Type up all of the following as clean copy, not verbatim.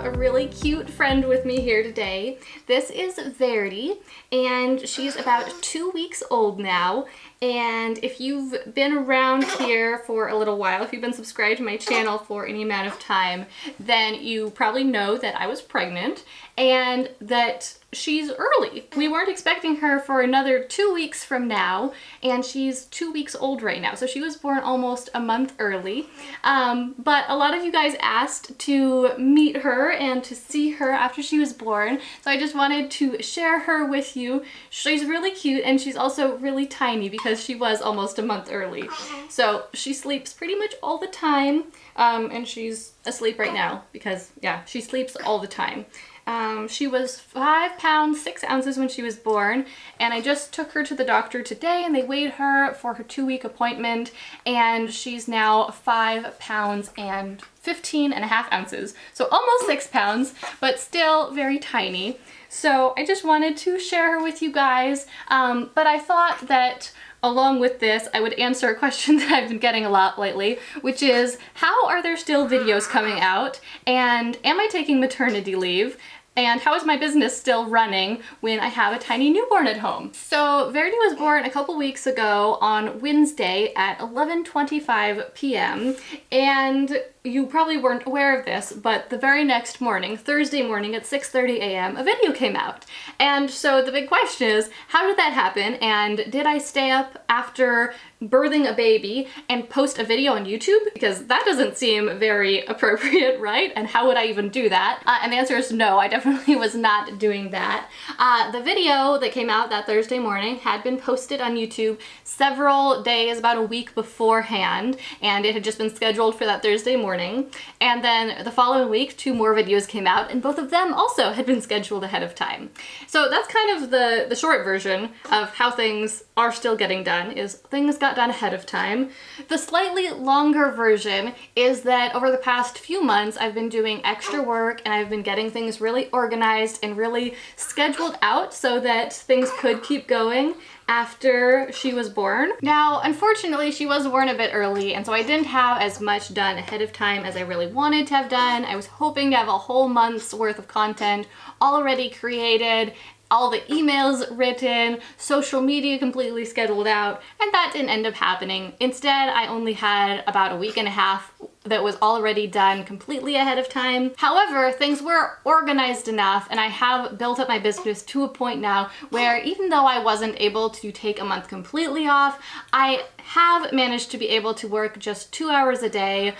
a really cute friend with me here today. This is Verdi, and she's about 2 weeks old now. And if you've been around here for a little while, if you've been subscribed to my channel for any amount of time, then you probably know that I was pregnant and that she's early. We weren't expecting her for another 2 weeks from now, and she's 2 weeks old right now. So she was born almost a month early. But a lot of you guys asked to meet her and to see her after she was born. So I just wanted to share her with you. She's really cute, and she's also really tiny because she was almost a month early. So she sleeps pretty much all the time, and she's asleep right now because, yeah, she sleeps all the time. She was 5 pounds 6 ounces when she was born, and I just took her to the doctor today and they weighed her for her 2-week appointment, and she's now 5 pounds and 15.5 ounces. So almost 6 pounds, but still very tiny. So I just wanted to share her with you guys, but I thought that along with this, I would answer a question that I've been getting a lot lately, which is, how are there still videos coming out? And am I taking maternity leave? And how is my business still running when I have a tiny newborn at home? So Verdi was born a couple weeks ago on Wednesday at 11:25 p.m. and you probably weren't aware of this, but the very next morning, Thursday morning at 6:30 a.m., a video came out. And so the big question is, how did that happen? And did I stay up after birthing a baby and post a video on YouTube? Because that doesn't seem very appropriate, right? And how would I even do that? And the answer is no, I definitely was not doing that. The video that came out that Thursday morning had been posted on YouTube several days, about a week beforehand, and it had just been scheduled for that Thursday morning. And then the following week, 2 more videos came out, and both of them also had been scheduled ahead of time. So that's kind of the short version of how things are still getting done, is things got done ahead of time. The slightly longer version is that over the past few months, I've been doing extra work and I've been getting things really organized and really scheduled out so that things could keep going after she was born. Now, unfortunately, she was born a bit early, and so I didn't have as much done ahead of time as I really wanted to have done. I was hoping to have a whole month's worth of content already created, all the emails written, social media completely scheduled out, and that didn't end up happening. Instead, I only had about a week and a half that was already done completely ahead of time. However, things were organized enough, and I have built up my business to a point now where even though I wasn't able to take a month completely off, I have managed to be able to work just 2 hours a day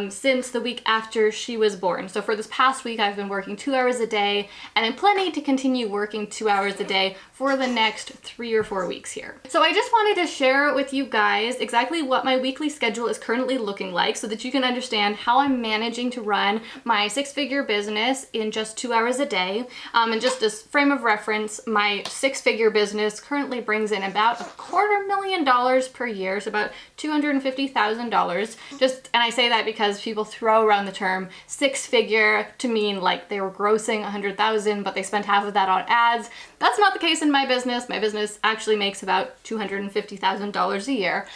since the week after she was born. So for this past week, I've been working 2 hours a day, and I'm planning to continue working 2 hours a day for the next 3 or 4 weeks here. So I just wanted to share with you guys exactly what my weekly schedule is currently looking like so that you can understand how I'm managing to run my 6-figure business in just 2 hours a day. And just as frame of reference, my 6-figure business currently brings in about $250,000 per year, so about $250,000. And I say that because people throw around the term 6-figure to mean like they were grossing $100,000, but they spent half of that on ads. That's not the case in my business. My business actually makes about $250,000 a year.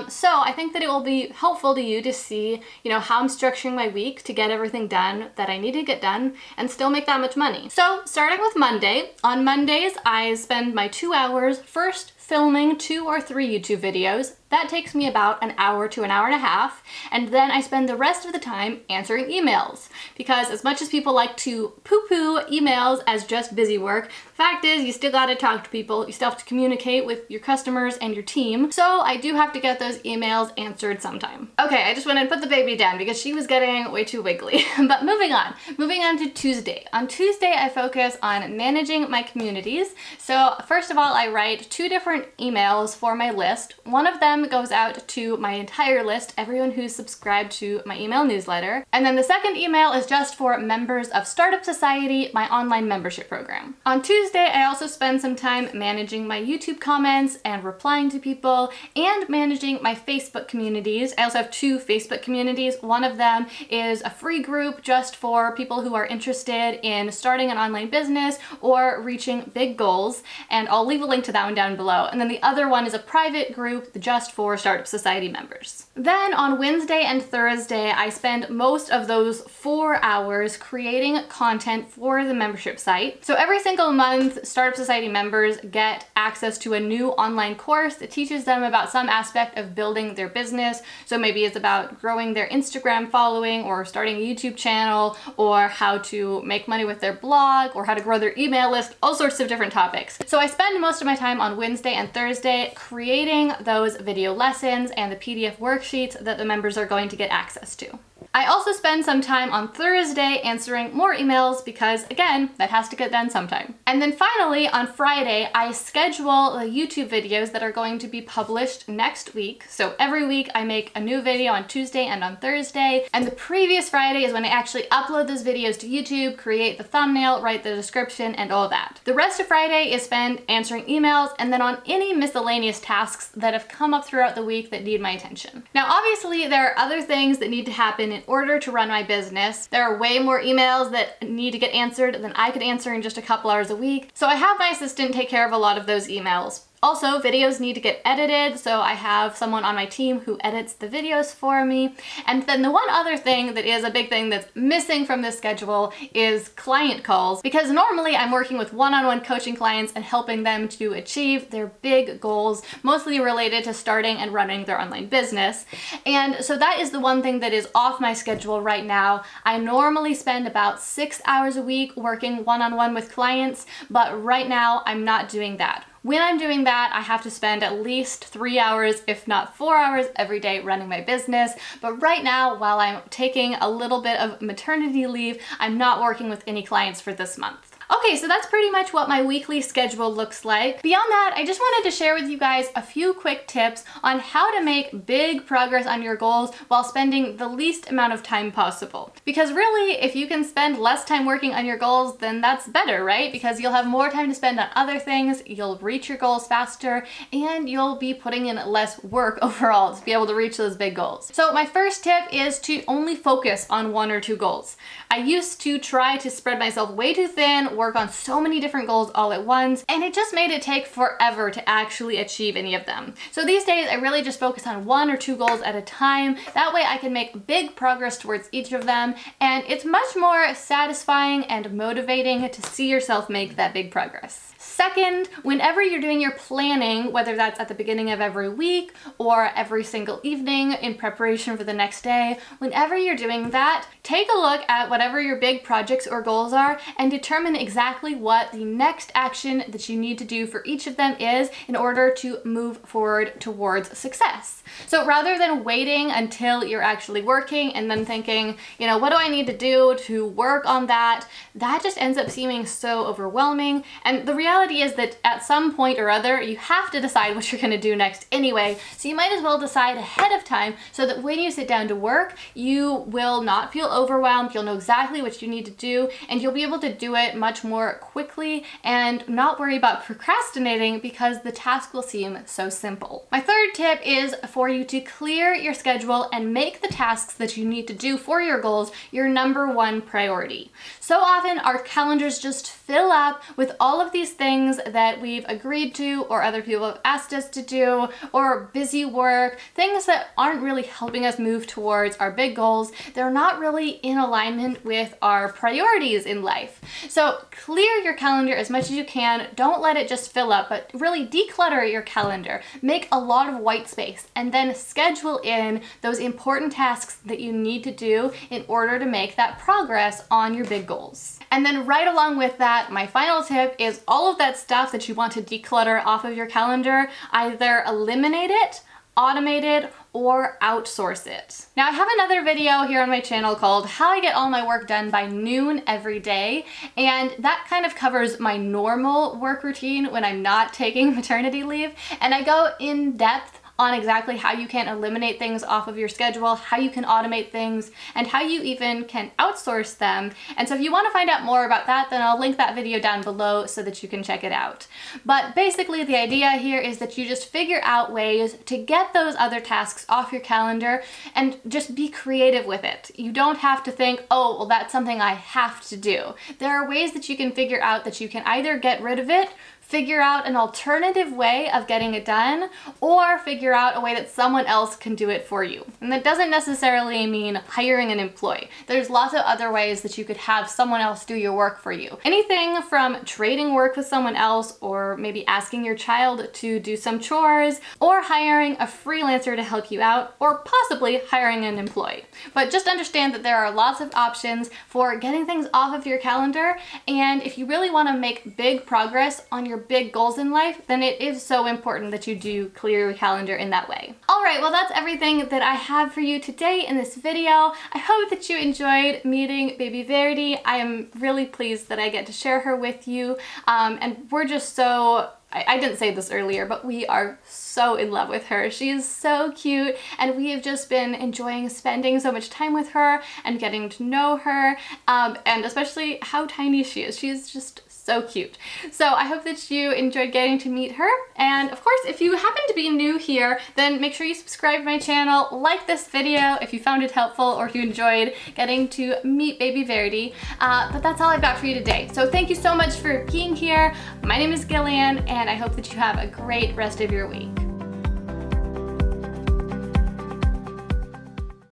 So I think that it will be helpful to you to see, how I'm structuring my week to get everything done that I need to get done and still make that much money. So starting with Monday, on Mondays, I spend my 2 hours first filming 2 or 3 YouTube videos. That takes me about an hour to an hour and a half, and then I spend the rest of the time answering emails. Because as much as people like to poo-poo emails as just busy work, the fact is you still gotta talk to people, you still have to communicate with your customers and your team, so I do have to get those emails answered sometime. Okay, I just went and put the baby down because she was getting way too wiggly. But moving on to Tuesday. On Tuesday, I focus on managing my communities. So first of all, I write 2 different emails for my list. One of them goes out to my entire list, everyone who's subscribed to my email newsletter. And then the second email is just for members of Startup Society, my online membership program. On Tuesday, I also spend some time managing my YouTube comments and replying to people and managing my Facebook communities. I also have 2 Facebook communities. One of them is a free group just for people who are interested in starting an online business or reaching big goals, and I'll leave a link to that one down below. And then the other one is a private group just just for Startup Society members. Then on Wednesday and Thursday, I spend most of those 4 hours creating content for the membership site. So every single month, Startup Society members get access to a new online course that teaches them about some aspect of building their business. So maybe it's about growing their Instagram following or starting a YouTube channel, or how to make money with their blog, or how to grow their email list, all sorts of different topics. So I spend most of my time on Wednesday and Thursday creating those video lessons and the PDF worksheets that the members are going to get access to. I also spend some time on Thursday answering more emails because, again, that has to get done sometime. And then finally, on Friday, I schedule the YouTube videos that are going to be published next week. So every week I make a new video on Tuesday and on Thursday, and the previous Friday is when I actually upload those videos to YouTube, create the thumbnail, write the description, and all that. The rest of Friday is spent answering emails and then on any miscellaneous tasks that have come up throughout the week that need my attention. Now, obviously, there are other things that need to happen in order to run my business. There are way more emails that need to get answered than I could answer in just a couple hours a week. So I have my assistant take care of a lot of those emails. Also, videos need to get edited, so I have someone on my team who edits the videos for me. And then the one other thing that is a big thing that's missing from this schedule is client calls, because normally I'm working with one-on-one coaching clients and helping them to achieve their big goals, mostly related to starting and running their online business. And so that is the one thing that is off my schedule right now. I normally spend about 6 hours a week working one-on-one with clients, but right now I'm not doing that. When I'm doing that, I have to spend at least 3 hours, if not 4 hours every day running my business. But right now, while I'm taking a little bit of maternity leave, I'm not working with any clients for this month. Okay, so that's pretty much what my weekly schedule looks like. Beyond that, I just wanted to share with you guys a few quick tips on how to make big progress on your goals while spending the least amount of time possible. Because really, if you can spend less time working on your goals, then that's better, right? Because you'll have more time to spend on other things, you'll reach your goals faster, and you'll be putting in less work overall to be able to reach those big goals. So my first tip is to only focus on 1 or 2 goals. I used to try to spread myself way too thin, work on so many different goals all at once, and it just made it take forever to actually achieve any of them. So these days I really just focus on 1 or 2 goals at a time. That way I can make big progress towards each of them, and it's much more satisfying and motivating to see yourself make that big progress. Second, whenever you're doing your planning, whether that's at the beginning of every week or every single evening in preparation for the next day, whenever you're doing that, take a look at whatever your big projects or goals are and determine exactly what the next action that you need to do for each of them is in order to move forward towards success. So rather than waiting until you're actually working and then thinking, you know, what do I need to do to work on that? That just ends up seeming so overwhelming. And the reality is that at some point or other, you have to decide what you're going to do next anyway. So you might as well decide ahead of time so that when you sit down to work, you will not feel overwhelmed. You'll know exactly what you need to do, and you'll be able to do it much more quickly and not worry about procrastinating because the task will seem so simple. My third tip is for you to clear your schedule and make the tasks that you need to do for your goals your number 1 priority. So often our calendars just fill up with all of these things that we've agreed to or other people have asked us to do, or busy work, things that aren't really helping us move towards our big goals. They're not really in alignment with our priorities in life. So clear your calendar as much as you can. Don't let it just fill up, but really declutter your calendar. Make a lot of white space and then schedule in those important tasks that you need to do in order to make that progress on your big goals. And then right along with that, my final tip is all of that stuff that you want to declutter off of your calendar, either eliminate it, automate it, or outsource it. Now I have another video here on my channel called How I Get All My Work Done by Noon Every Day, and that kind of covers my normal work routine when I'm not taking maternity leave, and I go in depth on exactly how you can eliminate things off of your schedule, how you can automate things, and how you even can outsource them. And so if you want to find out more about that, then I'll link that video down below so that you can check it out. But basically the idea here is that you just figure out ways to get those other tasks off your calendar and just be creative with it. You don't have to think, oh, well, that's something I have to do. There are ways that you can figure out that you can either get rid of it, figure out an alternative way of getting it done, or figure out a way that someone else can do it for you. And that doesn't necessarily mean hiring an employee. There's lots of other ways that you could have someone else do your work for you. Anything from trading work with someone else, or maybe asking your child to do some chores, or hiring a freelancer to help you out, or possibly hiring an employee. But just understand that there are lots of options for getting things off of your calendar, and if you really want to make big progress on your big goals in life, then it is so important that you do clear your calendar in that way. Alright, well that's everything that I have for you today in this video. I hope that you enjoyed meeting baby Verdi. I am really pleased that I get to share her with you, and we're just so... I didn't say this earlier, but we are so in love with her. She is so cute, and we have just been enjoying spending so much time with her and getting to know her, and especially how tiny she is. She is just so cute. So I hope that you enjoyed getting to meet her. And of course, if you happen to be new here, then make sure you subscribe to my channel, like this video if you found it helpful or if you enjoyed getting to meet baby Verdi. But that's all I've got for you today. So thank you so much for being here. My name is Gillian, and I hope that you have a great rest of your week.